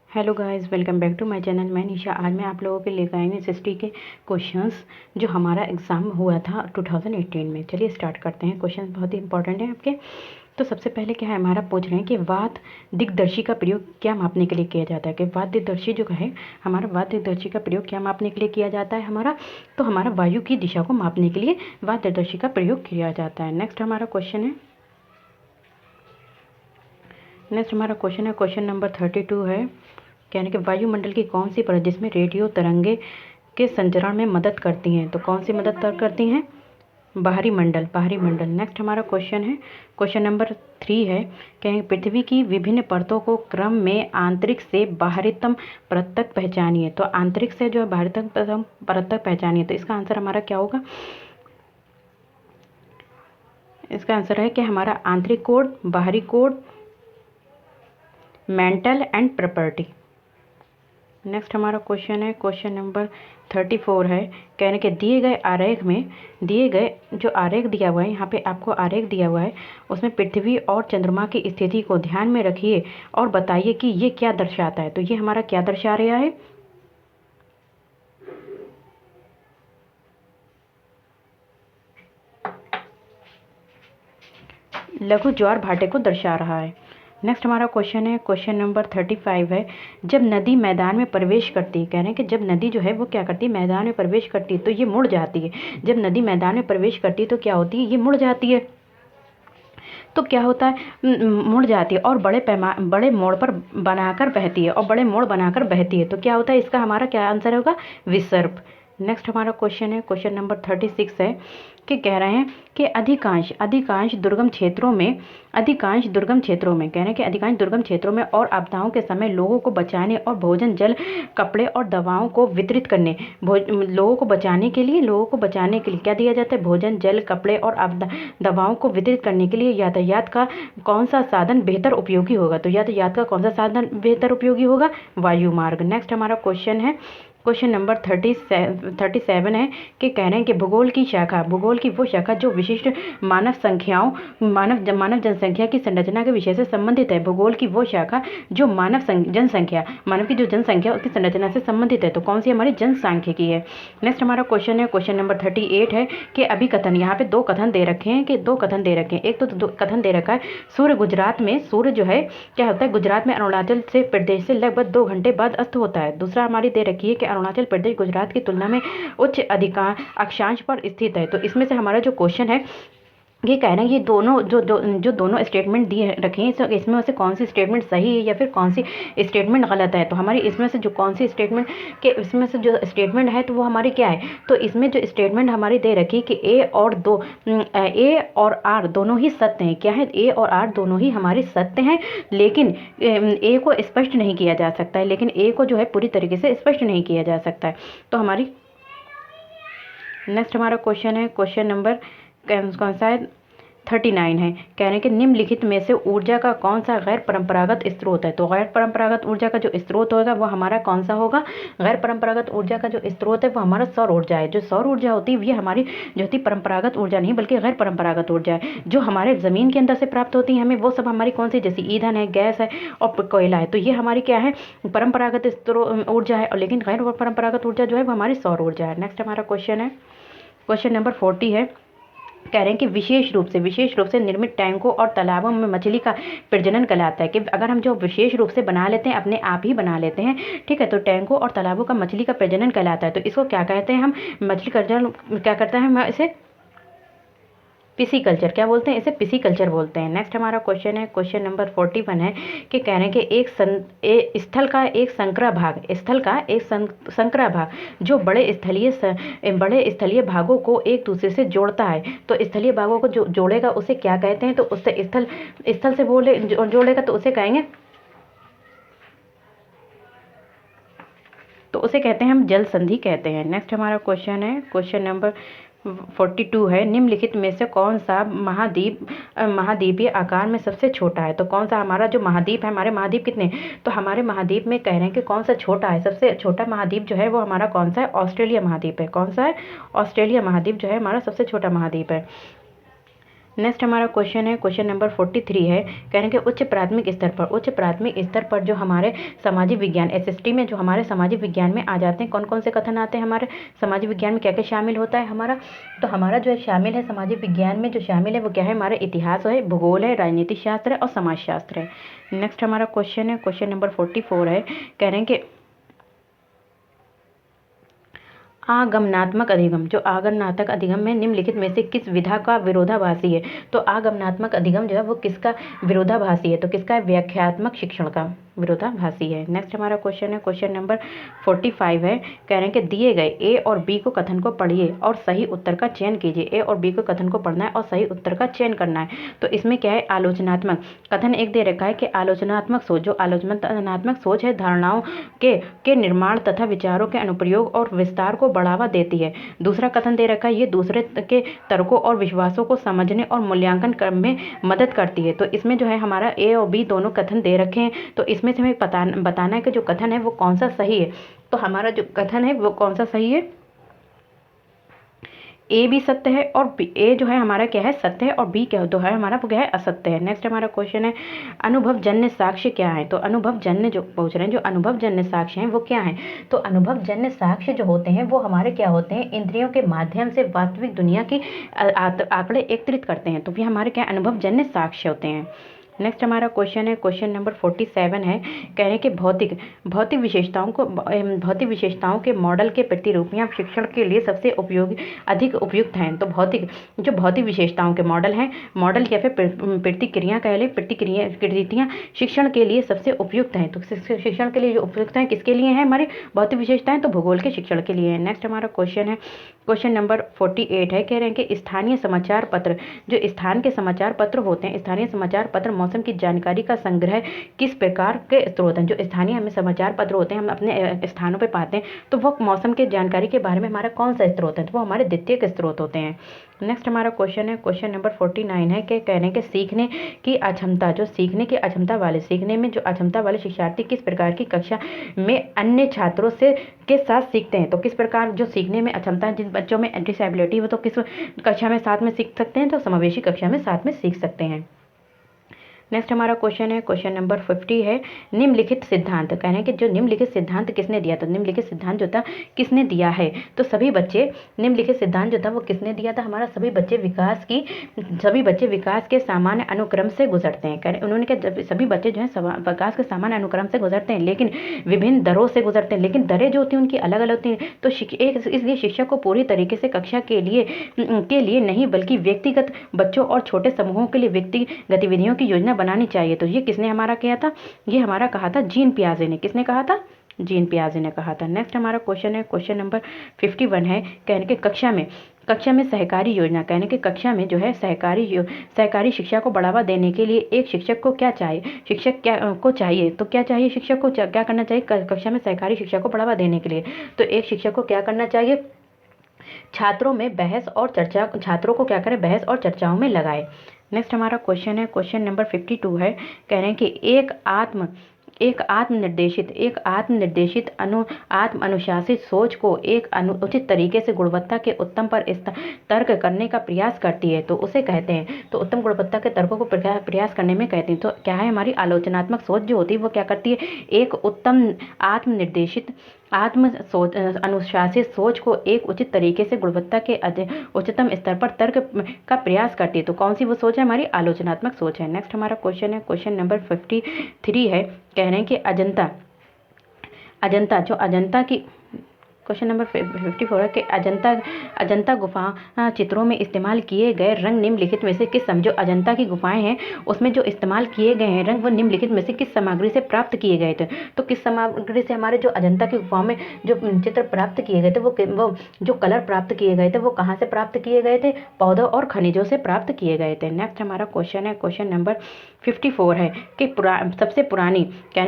Hello guys, welcome back to my channel. मैं निशा। आज मैं आप लोगों के लेकर आई हूँ एसएसटी के क्वेश्चंस जो हमारा एग्ज़ाम हुआ था 2018 में। चलिए स्टार्ट करते हैं। क्वेश्चन बहुत ही इंपॉर्टेंट है आपके। तो सबसे पहले क्या है, हमारा पूछ रहे हैं कि वात दिग्दर्शी का प्रयोग क्या मापने के लिए किया जाता है। कि वात दिग्दर्शी जो है हमारा, वात दिग्दर्शी का प्रयोग क्या मापने के लिए किया जाता है हमारा, तो हमारा वायु की दिशा को मापने के लिए वात दिग्दर्शी का प्रयोग किया जाता है। नेक्स्ट हमारा क्वेश्चन है, क्वेश्चन नंबर 32 है। यानी कि वायुमंडल की कौन सी परत जिसमें रेडियो तरंगे के संचरण में मदद करती हैं, तो कौन सी मदद करती हैं? बाहरी मंडल। नेक्स्ट हमारा क्वेश्चन है, क्वेश्चन नंबर 3 है। कहें पृथ्वी की विभिन्न परतों को क्रम में आंतरिक से बाहरीतम परत तक पहचानिए। तो आंतरिक से जो है बाहरीतम परत तक पहचानिए। तो इसका आंसर हमारा क्या होगा? इसका आंसर है कि हमारा आंतरिक कोड, बाहरी code, mental and property. Next हमारा क्वेश्चन है, क्वेश्चन नंबर 34 है। कहने के दिए गए आरेख में, दिए गए जो आरेख दिया हुआ है, यहाँ पे आपको आरेख दिया हुआ है, उसमें पृथ्वी और चंद्रमा की स्थिति को ध्यान में रखिए और बताइए कि ये क्या दर्शाता है। तो ये हमारा क्या दर्शा रहा है? लघु ज्वार भाटे को दर्शा रहा है। नेक्स्ट हमारा क्वेश्चन है, क्वेश्चन नंबर 35 है। जब नदी मैदान में प्रवेश करती है, कह रहे हैं कि जब नदी जो है वो क्या करती है, मैदान में प्रवेश करती है तो ये मुड़ जाती है। जब नदी मैदान में प्रवेश करती है तो क्या होती है? ये मुड़ जाती है। तो क्या होता है? मुड़ जाती है और बड़े मोड़ पर बनाकर बहती है, और बड़े मोड़ बनाकर बहती है। तो क्या होता है? इसका हमारा क्या आंसर होगा? विसर्प। नेक्स्ट हमारा क्वेश्चन है, क्वेश्चन नंबर 36 है कि कह रहे हैं कि अधिकांश दुर्गम क्षेत्रों में कह रहे हैं कि अधिकांश दुर्गम क्षेत्रों में और आपदाओं के समय लोगों को बचाने और भोजन, जल, कपड़े और दवाओं को वितरित करने, लोगों को बचाने के लिए क्या दिया जाता है? भोजन, जल, कपड़े और दवाओं को वितरित करने के लिए यातायात का कौन सा साधन बेहतर उपयोगी होगा? तो यातायात का कौन सा साधन बेहतर उपयोगी होगा? वायु मार्ग। नेक्स्ट हमारा क्वेश्चन है, क्वेश्चन नंबर 37 है कि कह रहे हैं कि भूगोल की वो शाखा जो विशिष्ट मानव जनसंख्या की संरचना के विषय से संबंधित है। भूगोल की वो शाखा जो मानव की जो जनसंख्या उसकी संरचना से संबंधित है। तो कौन सी हमारी जनसांख्यिकी है। नेक्स्ट हमारा क्वेश्चन है, क्वेश्चन नंबर 38 है कि अभिकथन, यहाँ पे दो कथन दे रखे हैं। एक तो कथन दे रखा है, सूर्य जो है क्या होता है, गुजरात में अरुणाचल से प्रदेश से लगभग 2 घंटे बाद अस्त होता है। दूसरा हमारी दे रखी है कि अरुणाचल प्रदेश गुजरात की तुलना में उच्च अक्षांश पर स्थित है। तो इसमें से हमारा जो क्वेश्चन है, ये कह रहे हैं ये दोनों जो दोनों स्टेटमेंट दिए रखे हैं, इसमें से कौन सी स्टेटमेंट सही है या फिर कौन सी स्टेटमेंट गलत है। तो हमारी इसमें से जो कौन सी स्टेटमेंट के इसमें से जो स्टेटमेंट है तो वो हमारी क्या है? तो इसमें जो स्टेटमेंट हमारी दे रखी कि ए और आर दोनों ही सत्य हैं। क्या है? ए और आर दोनों ही हमारे सत्य हैं, लेकिन ए को स्पष्ट नहीं किया जा सकता है, पूरी तरीके से स्पष्ट नहीं किया जा सकता है। तो हमारी नेक्स्ट हमारा क्वेश्चन है, क्वेश्चन नंबर कौन सा है? 39 है। कह रहे हैं कि निम्नलिखित में से ऊर्जा का कौन सा गैर परंपरागत स्रोत है। तो गैर परंपरागत ऊर्जा का जो स्रोत होगा वो हमारा कौन सा होगा? गैर परंपरागत ऊर्जा का जो स्रोत है वो हमारा सौर ऊर्जा है। जो सौर ऊर्जा होती है ये हमारी जो होती परंपरागत ऊर्जा नहीं बल्कि गैर परंपरागत ऊर्जा है, जो हमारे ज़मीन के अंदर से प्राप्त होती है हमें, वो सब हमारी कौन सी, जैसे ईंधन है, गैस है और कोयला है। तो ये हमारी क्या है? परंपरागत ऊर्जा है। और लेकिन गैर परंपरागत ऊर्जा जो है वो हमारी सौर ऊर्जा है। नेक्स्ट हमारा क्वेश्चन है, क्वेश्चन नंबर 40 है। कह रहे हैं कि विशेष रूप से निर्मित टैंकों और तालाबों में मछली का प्रजनन कहलाता है। कि अगर हम जो विशेष रूप से बना लेते हैं, अपने आप ही बना लेते हैं, ठीक है, तो टैंकों और तालाबों का मछली का प्रजनन कहलाता है। तो इसको क्या कहते हैं हम? मछली का प्रजनन क्या करता है? हम इसे पिसीकल्चर क्या बोलते हैं? इसे पिसीकल्चर बोलते हैं। नेक्स्ट हमारा क्वेश्चन है, क्वेश्चन नंबर 41 है कि कह रहे हैं कि स्थल का एक संकरा भाग जो बड़े स्थलीय भागों को एक दूसरे से जोड़ता है। तो स्थलीय भागों को जो जोड़ेगा उसे क्या कहते हैं? तो उससे स्थल से जोड़ेगा तो उसे कहेंगे, तो उसे कहते हैं हम जल संधि कहते हैं। नेक्स्ट हमारा क्वेश्चन है, क्वेश्चन नंबर 42 है। निम्नलिखित में से कौन सा महाद्वीपीय आकार में सबसे छोटा है। तो कौन सा हमारा जो महाद्वीप है, हमारे महाद्वीप कितने हैं? तो हमारे महाद्वीप में कह रहे हैं कि कौन सा छोटा है, सबसे छोटा महाद्वीप जो है वो हमारा कौन सा है? ऑस्ट्रेलिया महाद्वीप है। कौन सा है? ऑस्ट्रेलिया महाद्वीप जो है हमारा सबसे छोटा महाद्वीप है। नेक्स्ट हमारा क्वेश्चन है, क्वेश्चन नंबर 43 है, कह रहे हैं कि उच्च प्राथमिक स्तर पर जो हमारे सामाजिक विज्ञान एसएसटी में जो हमारे सामाजिक विज्ञान में आ जाते हैं, कौन कौन से कथन आते हैं हमारे सामाजिक विज्ञान में, क्या क्या शामिल होता है हमारा। तो हमारा जो है शामिल है सामाजिक विज्ञान में, जो शामिल है वो क्या है, हमारा इतिहास है, भूगोल है, राजनीति शास्त्र है और समाजशास्त्र है। नेक्स्ट हमारा क्वेश्चन है, क्वेश्चन नंबर 44 है, कह रहे हैं कि आगमनात्मक अधिगम, जो आगमनात्मक अधिगम में निम्नलिखित में से किस विधा का विरोधाभासी है। तो आगमनात्मक अधिगम जो है वो किसका विरोधाभासी है, तो किसका है, व्याख्यात्मक शिक्षण का विरोधाभासी है। नेक्स्ट हमारा क्वेश्चन है, क्वेश्चन नंबर 45 है, कह रहे हैं कि दिए गए ए और बी को कथन को पढ़िए और सही उत्तर का चयन कीजिए। ए और बी को कथन को पढ़ना है और सही उत्तर का चयन करना है। तो इसमें क्या है, आलोचनात्मक कथन एक दे रखा है कि आलोचनात्मक सोच, जो आलोचनात्मक सोच है धारणाओं के निर्माण तथा विचारों के अनुप्रयोग और विस्तार को बढ़ावा देती है। दूसरा कथन दे रखा है, ये दूसरे के तर्कों और विश्वासों को समझने और मूल्यांकन करने में मदद करती है। तो इसमें जो है हमारा ए और बी दोनों कथन दे रखे हैं, तो इसमें से हमें बताना है कि जो कथन है वो कौन सा सही है। तो हमारा जो कथन है वो कौन सा सही है, ए भी सत्य है और ए जो है हमारा क्या है, सत्य है, और बी क्या तो है हमारा वो क्या है, असत्य है। नेक्स्ट हमारा क्वेश्चन है, अनुभवजन्य साक्ष्य क्या है। तो अनुभवजन्य जो पूछ रहे हैं, जो अनुभवजन्य साक्ष्य हैं वो क्या है। तो अनुभवजन्य साक्ष्य जो होते हैं वो हमारे क्या होते हैं, इंद्रियों के माध्यम से वास्तविक दुनिया की आंकड़े एकत्रित करते हैं। तो ये हमारे क्या अनुभवजन्य साक्ष्य होते हैं। नेक्स्ट हमारा क्वेश्चन है, क्वेश्चन नंबर 47 है, कह रहे हैं कि भौतिक विशेषताओं के मॉडल के प्रतिरूपियां शिक्षण के लिए सबसे अधिक उपयुक्त हैं। तो भौतिक विशेषताओं के मॉडल हैं, मॉडल या फिर प्रतिकृतियां शिक्षण के लिए सबसे उपयुक्त हैं। तो शिक्षण के लिए जो उपयुक्त हैं किसके लिए हैं, हमारी भौतिक विशेषताएं, तो भूगोल के शिक्षण के लिए है। नेक्स्ट हमारा क्वेश्चन है, क्वेश्चन नंबर 48 है, कह रहे हैं कि स्थानीय समाचार पत्र, जो स्थान के समाचार पत्र होते हैं, स्थानीय समाचार पत्र मौसम की जानकारी का संग्रह किस प्रकार के स्रोत हैं। जो स्थानीय हमें समाचार पत्र होते हैं हम अपने स्थानों पे पाते हैं, तो वो मौसम की जानकारी के बारे में हमारा कौन सा स्रोत है, तो वो हमारे द्वितीयक स्रोत होते हैं। नेक्स्ट हमारा क्वेश्चन है, क्वेश्चन नंबर 49 है, कि कह रहे हैं कि सीखने की अक्षमता, जो सीखने की अक्षमता वाले, सीखने में जो अक्षमता वाले शिक्षार्थी किस प्रकार की कक्षा में अन्य छात्रों से के साथ सीखते हैं। तो किस प्रकार जो सीखने में अक्षमता है, जिन बच्चों में डिसेबिलिटी हो तो किस कक्षा में साथ में सीख सकते हैं, तो समावेशी कक्षा में साथ में सीख सकते हैं। नेक्स्ट हमारा क्वेश्चन है, क्वेश्चन नंबर 50 है, निम्नलिखित सिद्धांत, कह रहे हैं कि जो निम्नलिखित सिद्धांत किसने दिया था। निम्नलिखित सिद्धांत जो था किसने दिया है, तो सभी बच्चे, निम्नलिखित सिद्धांत जो था वो किसने दिया था, हमारा सभी बच्चे विकास के सामान्य अनुक्रम से गुजरते हैं। कह रहे उन्होंने क्या, सभी बच्चे जो है विकास के सामान्य अनुक्रम से गुजरते हैं, लेकिन विभिन्न दरों से गुजरते हैं, लेकिन दरें जो होती हैं उनकी अलग अलग होती हैं। तो इसलिए शिक्षक को पूरी तरीके से कक्षा के लिए नहीं बल्कि व्यक्तिगत बच्चों और छोटे समूहों के लिए व्यक्तिगत गतिविधियों की योजना बनानी चाहिए। तो ये किसने हमारा किया था, ये हमारा कहा था जीन पियाजे ने। किसने कहा था, जीन पियाजे ने कहा था। नेक्स्ट हमारा क्वेश्चन है, क्वेश्चन नंबर 51 है, कहने के कक्षा में सहकारी योजना, कहने के कक्षा में जो है सहकारी शिक्षा को बढ़ावा देने के लिए एक शिक्षक को क्या चाहिए, तो क्या चाहिए, शिक्षक को क्या करना चाहिए कक्षा में सहकारी शिक्षा को बढ़ावा देने के लिए। तो एक शिक्षक को क्या करना चाहिए, छात्रों को क्या करें, बहस और चर्चाओं में लगाए। नेक्स्ट हमारा क्वेश्चन है, क्वेश्चन नंबर 52 है, कह रहे हैं कि एक आत्मनिर्देशित आत्म अनुशासित सोच को एक उचित तरीके से गुणवत्ता के उत्तम पर तर्क करने का प्रयास करती है, तो उसे कहते हैं, तो उत्तम गुणवत्ता के तर्कों को प्रयास करने में कहते हैं। तो क्या है, हमारी आलोचनात्मक सोच जो होती है वो क्या करती है, एक उत्तम अनुशासित सोच को एक उचित तरीके से गुणवत्ता के उच्चतम स्तर पर तर्क का प्रयास करती है। तो कौन सी वो सोच है, हमारी आलोचनात्मक सोच है। नेक्स्ट हमारा क्वेश्चन है, क्वेश्चन नंबर 53 है, कह रहे हैं कि अजंता की, क्वेश्चन नंबर 54 है कि अजंता गुफा चित्रों में इस्तेमाल किए गए रंग निम्नलिखित में से किस जो अजंता की गुफाएं हैं उसमें जो इस्तेमाल किए गए हैं रंग वो निम्नलिखित में से किस सामग्री से प्राप्त किए गए थे। तो किस सामग्री से हमारे जो अजंता की गुफाओं में जो चित्र प्राप्त किए गए थे वो जो कलर प्राप्त किए गए थे वो कहाँ से प्राप्त किए गए थे, पौधों और खनिजों से प्राप्त किए गए थे। नेक्स्ट हमारा क्वेश्चन है, क्वेश्चन नंबर 54 है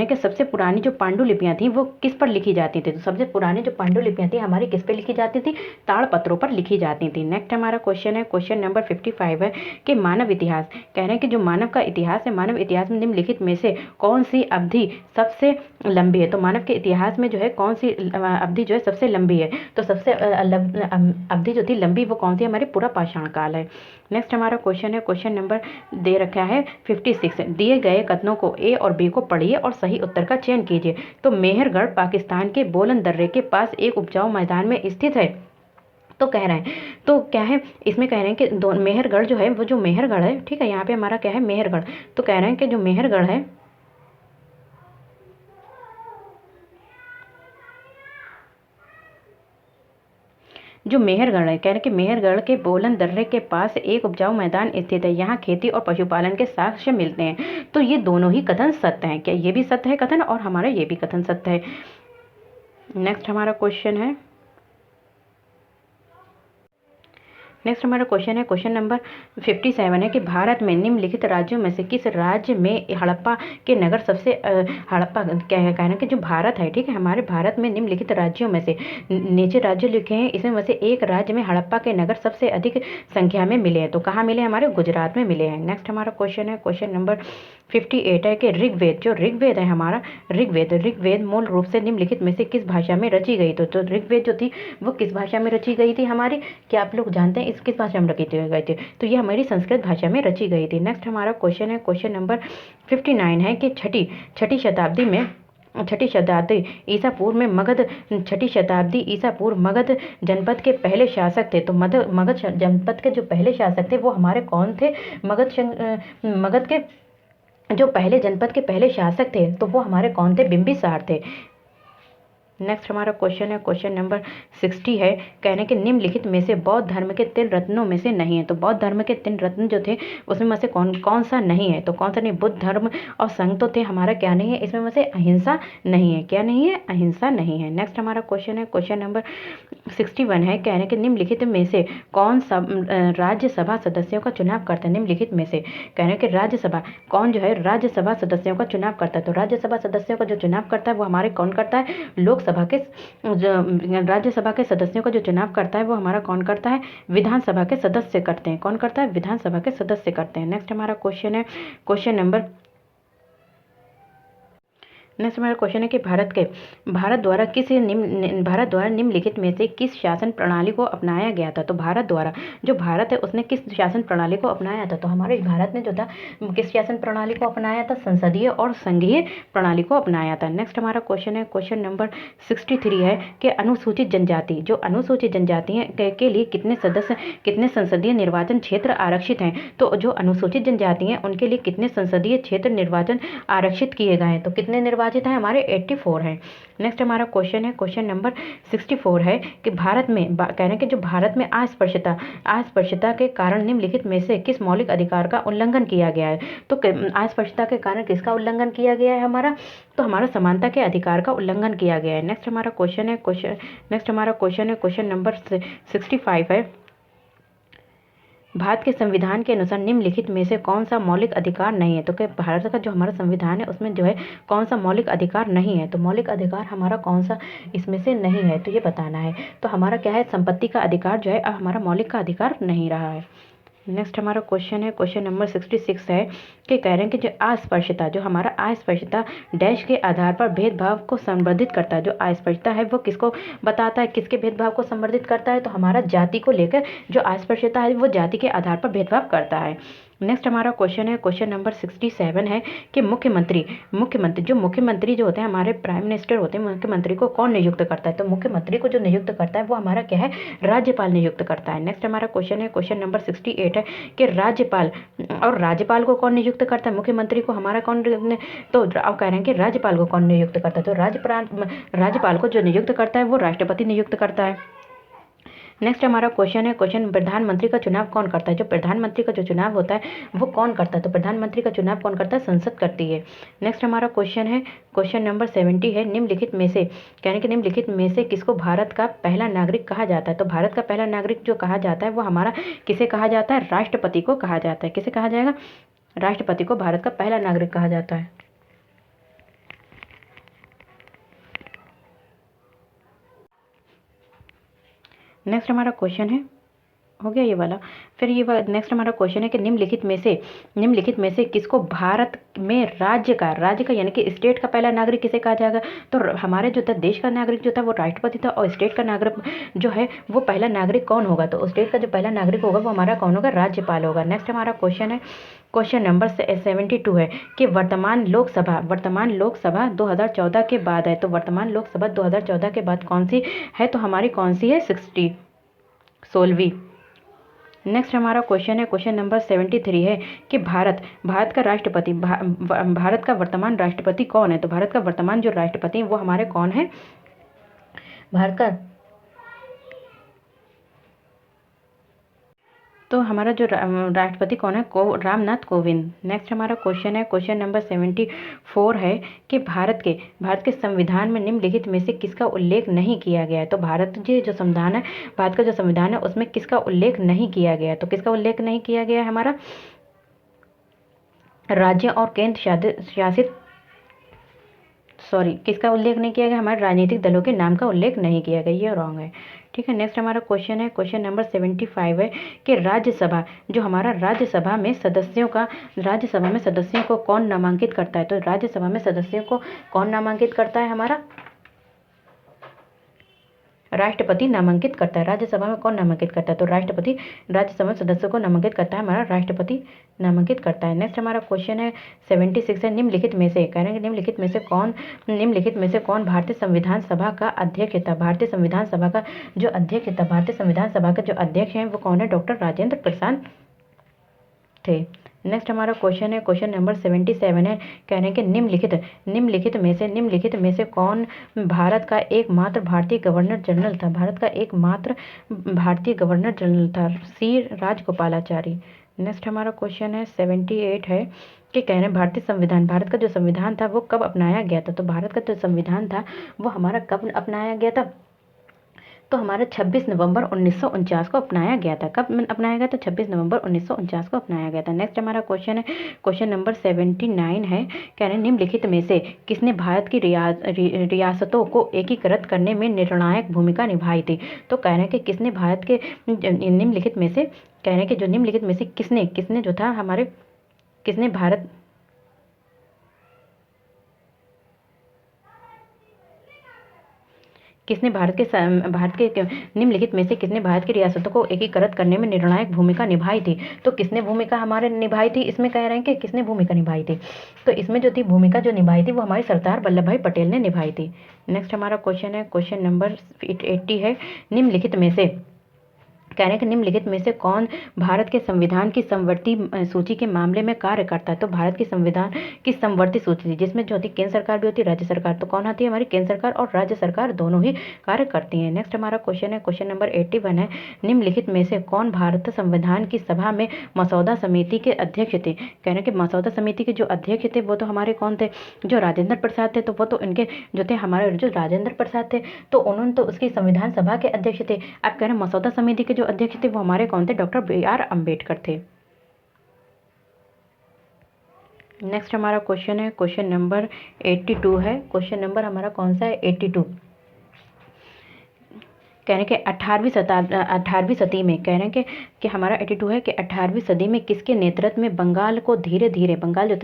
कि सबसे पुरानी जो पांडुलिपियां थी वो किस पर लिखी जाती थी। तो सबसे पुरानी जो पांडुलिपियां थी हमारी किस पे लिखी जाती थी, ताड़पत्रों पर लिखी जाती थी। नेक्स्ट हमारा क्वेश्चन है, क्वेश्चन नंबर 55 है कि मानव इतिहास, कह रहे हैं कि जो मानव का इतिहास है, मानव इतिहास में निम्नलिखित में से कौन सी अवधि सबसे लंबी है। तो मानव के इतिहास में जो है कौन सी अवधि जो है सबसे लंबी है? तो सबसे अवधि जो थी लंबी वो कौन सी? हमारी पूरा पाषाण काल है। नेक्स्ट हमारा क्वेश्चन है, क्वेश्चन नंबर दे रखा है 56। दिए गए कथनों को ए और बी को पढ़िए और सही उत्तर का चयन कीजिए। तो मेहरगढ़ पाकिस्तान के बोलन दर्रे के पास एक उपजाऊ मैदान में स्थित है। तो कह रहे हैं, तो क्या है इसमें कह रहे हैं कि दो मेहरगढ़ जो है वो जो मेहरगढ़ है, ठीक है, यहाँ पे हमारा क्या है मेहरगढ़। तो कह रहे हैं कि जो मेहरगढ़ है, जो मेहरगढ़ है, कह रहे हैं कि मेहरगढ़ के बोलन दर्रे के पास एक उपजाऊ मैदान स्थित है। यहाँ खेती और पशुपालन के साक्ष्य मिलते हैं। तो ये दोनों ही कथन सत्य हैं। क्या ये भी सत्य है कथन और हमारा ये भी कथन सत्य है। नेक्स्ट हमारा क्वेश्चन है, नेक्स्ट हमारा क्वेश्चन है, क्वेश्चन नंबर 57 है कि भारत में निम्नलिखित राज्यों में से किस राज्य में हड़प्पा के नगर सबसे हड़प्पा कहना कि जो भारत है, ठीक है, हमारे भारत में निम्नलिखित राज्यों में से नीचे राज्य लिखे हैं, इसमें में से एक राज्य में हड़प्पा के नगर सबसे अधिक संख्या में मिले हैं। तो कहाँ मिले? हमारे गुजरात में मिले हैं। नेक्स्ट हमारा क्वेश्चन है, क्वेश्चन नंबर 58 है कि ऋग्वेद, जो ऋग्वेद है हमारा, ऋग्वेद मूल रूप से निम्नलिखित में से किस भाषा में रची गई? तो ऋग्वेद जो थी वो किस भाषा में रची गई थी हमारी? क्या आप लोग जानते हैं इस किस भाषा में रची गई थी? तो ये हमारी संस्कृत भाषा में रची गई थी। नेक्स्ट हमारा क्वेश्चन है, क्वेश्चन नंबर 59 है कि छठी शताब्दी ईसा पूर्व में मगध, छठी शताब्दी ईसा पूर्व मगध जनपद के पहले शासक थे। तो मगध जनपद के जो पहले शासक थे वो हमारे कौन थे? मगध के जो पहले जनपद के पहले शासक थे तो वो हमारे कौन थे? बिंबिसार थे। नेक्स्ट हमारा क्वेश्चन है, क्वेश्चन नंबर 60 है, कहने के निम्नलिखित में से बौद्ध धर्म के 3 रत्नों में से नहीं है। तो बौद्ध धर्म के 3 रत्न जो थे उसमें में से कौन सा नहीं है? तो कौन सा नहीं? बुद्ध धर्म और संघ तो थे, हमारा क्या नहीं है इसमें में से? अहिंसा नहीं है। क्या नहीं है? अहिंसा नहीं है। नेक्स्ट हमारा क्वेश्चन है, क्वेश्चन नंबर 61 है, कहने के निम्नलिखित में से कौन सा राज्यसभा सदस्यों का चुनाव करता है? निम्नलिखित में से कहने के राज्यसभा कौन जो है राज्यसभा सदस्यों का चुनाव करता है? तो राज्यसभा सदस्यों का जो चुनाव करता है वो हमारे कौन करता है? लोकसभा के राज्यसभा के सदस्यों का जो चुनाव करता है वो हमारा कौन करता है? विधानसभा के सदस्य करते हैं। कौन करता है? विधानसभा के सदस्य करते हैं। नेक्स्ट हमारा क्वेश्चन है, क्वेश्चन नंबर नेक्स्ट हमारा क्वेश्चन है कि भारत द्वारा निम्नलिखित में से किस शासन प्रणाली को अपनाया गया था? तो भारत है उसने किस शासन प्रणाली को अपनाया था? तो हमारे भारत ने जो था किस शासन प्रणाली को अपनाया था? संसदीय और संघीय प्रणाली को अपनाया था। नेक्स्ट हमारा क्वेश्चन है, क्वेश्चन नंबर 63 है कि अनुसूचित जनजाति, जो अनुसूचित जनजाति के लिए कितने संसदीय निर्वाचन क्षेत्र आरक्षित हैं? तो जो अनुसूचित जनजाति हैं उनके लिए कितने संसदीय क्षेत्र निर्वाचन आरक्षित किए गए हैं? तो कितने निर्वाचित है? हमारे 84 है। नेक्स्ट हमारा क्वेश्चन है, क्वेश्चन नंबर 64 है कि भारत में कह रहे हैं कि जो भारत में अस्पृश्यता के कारण निम्नलिखित में से किस मौलिक अधिकार का उल्लंघन किया गया है? तो अस्पृश्यता के कारण किसका उल्लंघन किया गया है हमारा? तो हमारा समानता के अधिकार का उल्लंघन किया गया है। नेक्स्ट हमारा क्वेश्चन है, क्वेश्चन नंबर 65 है, भारत के संविधान के अनुसार निम्नलिखित में से कौन सा मौलिक अधिकार नहीं है? तो क्या भारत का जो हमारा संविधान है उसमें जो है कौन सा मौलिक अधिकार नहीं है? तो मौलिक अधिकार हमारा कौन सा इसमें से नहीं है? तो ये बताना है। तो हमारा क्या है? संपत्ति का अधिकार जो है अब हमारा मौलिक का अधिकार नहीं रहा है। नेक्स्ट हमारा क्वेश्चन है, क्वेश्चन नंबर 66 है कि कह रहे हैं कि जो अस्पृश्यता, जो हमारा अस्पृश्यता डैश के आधार पर भेदभाव को संवर्धित करता है। जो अस्पृश्यता है वो किसको बताता है? किसके भेदभाव को संवर्धित करता है? तो हमारा जाति को लेकर जो अस्पृश्यता है वो जाति के आधार पर भेदभाव करता है। नेक्स्ट हमारा क्वेश्चन है, क्वेश्चन नंबर 67 है कि मुख्यमंत्री जो होते हैं हमारे प्राइम मिनिस्टर होते हैं, मुख्यमंत्री को कौन नियुक्त करता है? तो मुख्यमंत्री को जो नियुक्त करता है वो हमारा क्या है? राज्यपाल नियुक्त करता है। नेक्स्ट हमारा क्वेश्चन है, क्वेश्चन नंबर 68 है कि राज्यपाल को कौन नियुक्त करता है? मुख्यमंत्री को हमारा कौन? तो अब कह रहे हैं कि राज्यपाल को कौन नियुक्त करता है? तो राज्यपाल को जो नियुक्त करता है वो राष्ट्रपति नियुक्त करता है। नेक्स्ट हमारा क्वेश्चन है, क्वेश्चन प्रधानमंत्री का चुनाव कौन करता है? जो प्रधानमंत्री का जो चुनाव होता है वो कौन करता है? तो प्रधानमंत्री का चुनाव कौन करता है? संसद करती है। नेक्स्ट हमारा क्वेश्चन है, क्वेश्चन नंबर 70 है, निम्नलिखित में से कहने कि निम्नलिखित में से किसको भारत का पहला नागरिक कहा जाता है? तो भारत का पहला नागरिक जो कहा जाता है वो हमारा किसे कहा जाता है? राष्ट्रपति को कहा जाता है। किसे कहा जाएगा? राष्ट्रपति को भारत का पहला नागरिक कहा जाता है। नेक्स्ट हमारा क्वेश्चन है, हो गया ये वाला। फिर ये वाला नेक्स्ट हमारा क्वेश्चन है कि निम्नलिखित में से किसको भारत में राज्य का यानी कि स्टेट का पहला नागरिक किसे कहा जाएगा? तो हमारे जो था देश का नागरिक जो था वो राष्ट्रपति था, और स्टेट का नागरिक जो है वो पहला नागरिक कौन होगा? तो स्टेट का जो पहला नागरिक होगा वो हमारा कौन होगा? राज्यपाल होगा। नेक्स्ट हमारा क्वेश्चन है, क्वेश्चन नंबर 72 है कि वर्तमान लोकसभा 2014 के बाद है। तो वर्तमान लोकसभा 2014 के बाद कौन सी है? तो हमारी कौन सी है? 16वीं। नेक्स्ट हमारा क्वेश्चन है, क्वेश्चन नंबर 73 है कि भारत का राष्ट्रपति भारत का वर्तमान राष्ट्रपति कौन है? तो भारत का वर्तमान जो राष्ट्रपति है वो हमारे कौन है? भारत का तो हमारा जो राष्ट्रपति कौन है? रामनाथ कोविंद। नेक्स्ट हमारा क्वेश्चन है, क्वेश्चन नंबर 74 है कि भारत के संविधान में निम्नलिखित में से किसका उल्लेख नहीं किया गया है? तो भारत का जो संविधान है उसमें किसका उल्लेख नहीं किया गया है? तो किसका उल्लेख नहीं किया गया है? हमारा राज्य और केंद्र शासित किसका उल्लेख नहीं किया गया? हमारे राजनीतिक दलों के नाम का उल्लेख नहीं किया गया, ये रॉन्ग है। ठीक है, नेक्स्ट हमारा क्वेश्चन है, क्वेश्चन नंबर 75 है कि राज्यसभा में सदस्यों को कौन नामांकित करता है? तो राज्यसभा में सदस्यों को कौन नामांकित करता है? हमारा राष्ट्रपति नामांकित करता है। राज्यसभा में कौन नामांकित करता है? तो राष्ट्रपति राज्यसभा में सदस्यों को नामांकित करता है, हमारा राष्ट्रपति नामांकित करता है। नेक्स्ट हमारा क्वेश्चन है 76 है, निम्नलिखित में से कौन भारतीय संविधान सभा का अध्यक्ष था? भारतीय संविधान सभा का जो अध्यक्ष हैं वो कौन है? डॉक्टर राजेंद्र प्रसाद थे। नेक्स्ट हमारा क्वेश्चन है, क्वेश्चन नंबर 77 है, कह रहे हैं कि निम्नलिखित में से कौन भारत का एकमात्र भारतीय गवर्नर जनरल था? भारत का एकमात्र भारतीय गवर्नर जनरल था सी राजगोपालाचारी। नेक्स्ट हमारा क्वेश्चन है 78 है कि कह रहे हैं भारत का जो संविधान था वो कब अपनाया गया था? तो भारत का जो संविधान था वो हमारा कब अपनाया गया था? तो हमारा 26 नवंबर 1949 को अपनाया गया था। कब अपनाया गया था? 26 नवंबर 1949 को अपनाया गया था। नेक्स्ट हमारा क्वेश्चन है, क्वेश्चन नंबर 79 है, कह रहे हैं निम्नलिखित में से किसने भारत की रियासतों को एकीकृत करने में निर्णायक भूमिका निभाई थी? तो कह रहे हैं कि किसने भारत के निम्नलिखित में से किसने जो था हमारे किसने भारत निम्नलिखित में से किसने भारत की रियासतों को एकीकृत करने में निर्णायक भूमिका निभाई थी? तो किसने भूमिका हमारे निभाई थी? इसमें कह रहे हैं कि किसने भूमिका निभाई थी? तो इसमें जो थी भूमिका जो निभाई थी वो हमारे सरदार वल्लभ भाई पटेल ने निभाई थी। नेक्स्ट हमारा क्वेश्चन है, क्वेश्चन नंबर 80 है, निम्नलिखित में से कह रहे हैं कि निम्नलिखित में से कौन भारत के संविधान की समवर्ती सूची के मामले में कार्य करता है? तो भारत की संविधान की समवर्ती सूची जिसमें जो होती है केंद्र सरकार भी होती है, राज्य सरकार, तो कौन आती है? हमारी केंद्र सरकार और राज्य सरकार दोनों ही कार्य करती हैं। नेक्स्ट हमारा क्वेश्चन है, क्वेश्चन नंबर 81 है, निम्नलिखित में से कौन भारत संविधान की सभा में मसौदा समिति के अध्यक्ष थे? कह रहे हैं कि मसौदा समिति के जो अध्यक्ष थे वो तो हमारे कौन थे? जो राजेंद्र प्रसाद थे। तो वो तो इनके जो थे हमारे जो राजेंद्र प्रसाद थे तो उन्होंने तो उसकी संविधान सभा के अध्यक्ष थे। अब कह रहे हैं मसौदा समिति के जो अध्यक्ष थे वो हमारे कौन थे? डॉक्टर BR अम्बेडकर थे। नेक्स्ट हमारा क्वेश्चन है, क्वेश्चन नंबर 82 है, क्वेश्चन नंबर हमारा कौन सा है? 82। कह रहे हैं कि 18वीं सदी में कह रहे हैं कि हमारा 82 है कि 18वीं सदी में किसके नेतृत्व में बंगाल जो था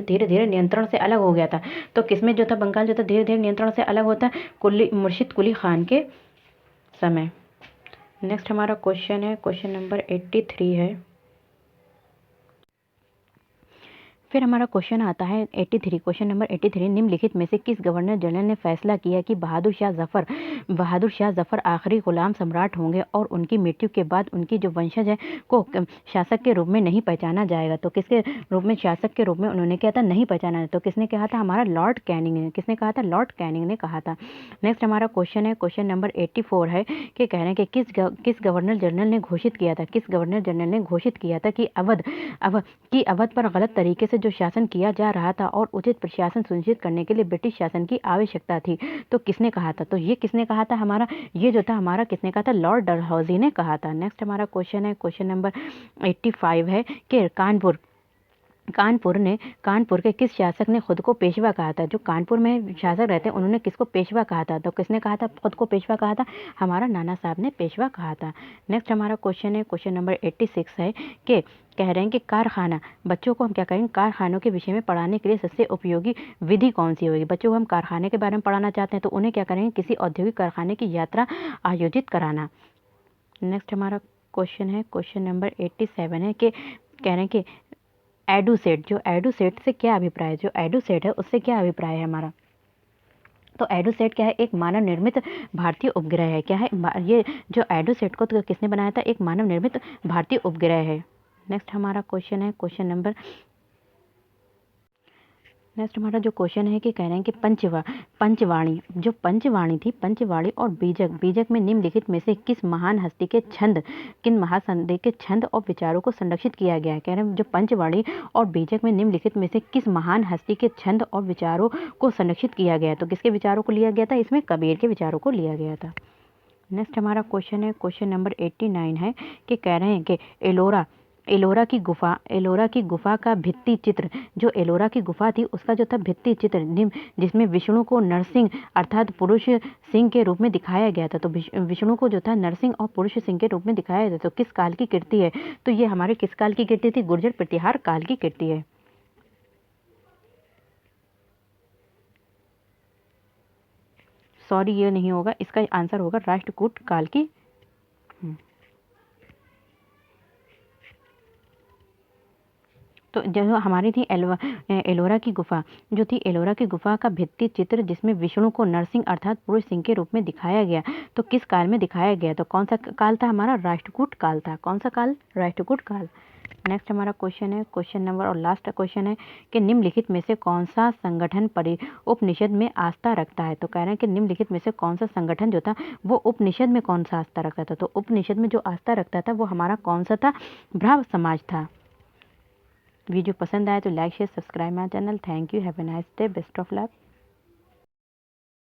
धीरे धीरे नियंत्रण से अलग हो गया था? तो किसमें जो था बंगाल जो था धीरे धीरे नियंत्रण से अलग होता? मुर्शिद कुली खान के समय। नेक्स्ट हमारा क्वेश्चन है, क्वेश्चन नंबर 83 है। फिर हमारा क्वेश्चन आता है 83, क्वेश्चन नंबर 83, निम्नलिखित में से किस गवर्नर जनरल ने फैसला किया कि बहादुर शाह जफर आखिरी गुलाम सम्राट होंगे और उनकी मृत्यु के बाद उनकी जो वंशज है को शासक के रूप में नहीं पहचाना जाएगा? तो किसके रूप में शासक के रूप में उन्होंने क्या था? नहीं पहचाना। तो किसने कहा था? हमारा लॉर्ड कैनिंग ने। किसने कहा था? लॉर्ड कैनिंग ने कहा था। नेक्स्ट हमारा क्वेश्चन है, क्वेश्चन नंबर 84 है कि कह रहे हैं कि किस गवर्नर जनरल ने घोषित किया था कि अवध पर गलत तरीके से जो शासन किया जा रहा था और उचित प्रशासन सुनिश्चित करने के लिए ब्रिटिश शासन की आवश्यकता थी? तो किसने कहा था? तो ये किसने कहा था? हमारा ये जो था हमारा किसने कहा था? लॉर्ड डलहौजी ने कहा था। नेक्स्ट हमारा क्वेश्चन है, क्वेश्चन नंबर 85 है कि कानपुर के किस शासक ने खुद को पेशवा कहा था? जो कानपुर में शासक रहते हैं उन्होंने किसको पेशवा कहा था? तो किसने कहा था खुद को पेशवा कहा था? हमारा नाना साहब ने पेशवा कहा था। नेक्स्ट हमारा क्वेश्चन है, क्वेश्चन नंबर 86 है कि कह रहे हैं कि कारखाना, बच्चों को हम क्या करेंगे, कारखानों के विषय में पढ़ाने के लिए सबसे उपयोगी विधि कौन सी होगी? बच्चों को हम कारखाने के बारे में पढ़ाना चाहते हैं तो उन्हें क्या करेंगे, किसी औद्योगिक कारखाने की यात्रा आयोजित कराना। नेक्स्ट हमारा क्वेश्चन है, क्वेश्चन नंबर 87 है कि कह रहे हैं कि एडुसेट, जो एडुसेट से क्या अभिप्राय है? जो एडुसेट है उससे क्या अभिप्राय है हमारा? तो एडुसेट क्या है? एक मानव निर्मित भारतीय उपग्रह है। क्या है ये जो एडुसेट को तो किसने बनाया था? एक मानव निर्मित भारतीय उपग्रह है। नेक्स्ट हमारा क्वेश्चन है, क्वेश्चन नंबर नेक्स्ट हमारा जो क्वेश्चन है कि कह रहे हैं कि पंचवाणी, जो पंचवाणी थी, पंचवाणी और बीजक में निम्नलिखित में से किस महान हस्ती के छंद, किन महासंधि के छंद और विचारों को संरक्षित किया गया है? कह रहे हैं जो पंचवाणी और बीजक में निम्नलिखित में से किस महान हस्ती के छंद और विचारों को संरक्षित किया गया है? तो किसके विचारों को लिया गया था? इसमें कबीर के विचारों को लिया गया था। नेक्स्ट हमारा क्वेश्चन है, क्वेश्चन नंबर 89 है कि कह रहे हैं कि एलोरा की गुफा का भित्ति चित्र, जो एलोरा की गुफा थी उसका जो था भित्ति चित्र जिसमें विष्णु को नरसिंह अर्थात पुरुष सिंह के रूप में दिखाया गया था। तो विष्णु को जो था नरसिंह और पुरुष सिंह के रूप में दिखाया गया था। तो किस काल की कृति है? तो ये हमारे किस काल की कृति थी? गुर्जर प्रतिहार काल की कृति है। सॉरी, ये नहीं होगा, इसका आंसर होगा राष्ट्रकूट काल की। तो जो हमारी थी एलोरा की गुफा, जो थी एलोरा की गुफा का भित्ति चित्र जिसमें विष्णु को नरसिंह अर्थात पुरुष सिंह के रूप में दिखाया गया, तो किस काल में दिखाया गया? तो कौन सा काल था हमारा? राष्ट्रकूट काल था। कौन सा काल? राष्ट्रकूट काल। नेक्स्ट हमारा क्वेश्चन है, क्वेश्चन नंबर और लास्ट क्वेश्चन है कि निम्नलिखित में से कौन सा संगठन उपनिषद में आस्था रखता है? तो कह रहे हैं कि निम्नलिखित में से कौन सा संगठन जो था वो उपनिषद में कौन सा आस्था रखता था? तो उपनिषद में जो आस्था रखता था वो हमारा कौन सा था? ब्राह्म समाज था। वीडियो पसंद आए तो like share subscribe my channel. Thank you, have a nice day, best of luck.